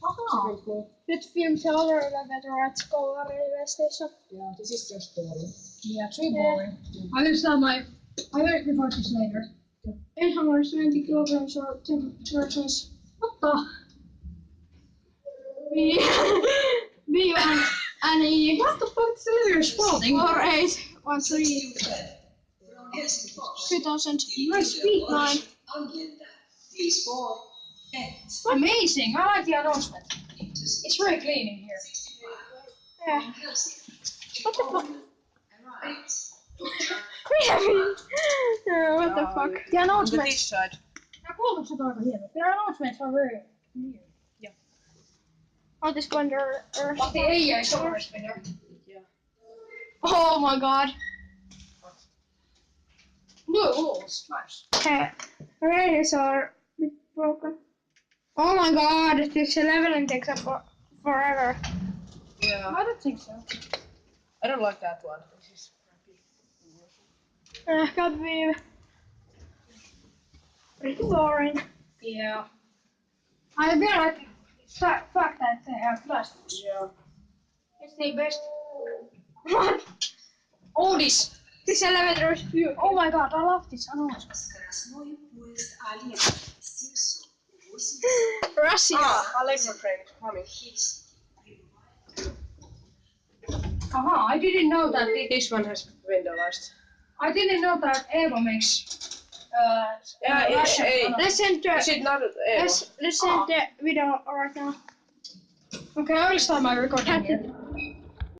Aha. Nyt films other elevator at Kouvola railway station. Yeah, this is just boring. Yeah, too boring. I will report this later. 870 kilograms or temperatures. What the? B1 and E. What the fuck? It's literally spalding. 4813 2000. Nice speed. 9. Amazing. I like the announcement. It's very clean in here. Yeah. What the fuck? What the fuck? The announcements. This side. The announcements are very weird. Otis GeN2 But the AI is always better. Yeah. Oh my god. New rules. Nice. Radios are a bit broken. Oh my god, this leveling takes up forever. Yeah. I don't think so. I don't like that one. This is Could be pretty boring. Yeah. I feel like the fact that they have plastics. Yeah. It's the best. What? Otis. This elevator is beautiful. Oh my god, I love this announcement. Russia. Allegro train is coming. Aha, I didn't know that. This one has vandalized. I didn't know that Evo makes. Yeah, Russian announcement. Listen to Is it not listen to the video right now. Okay, I will start my recording here.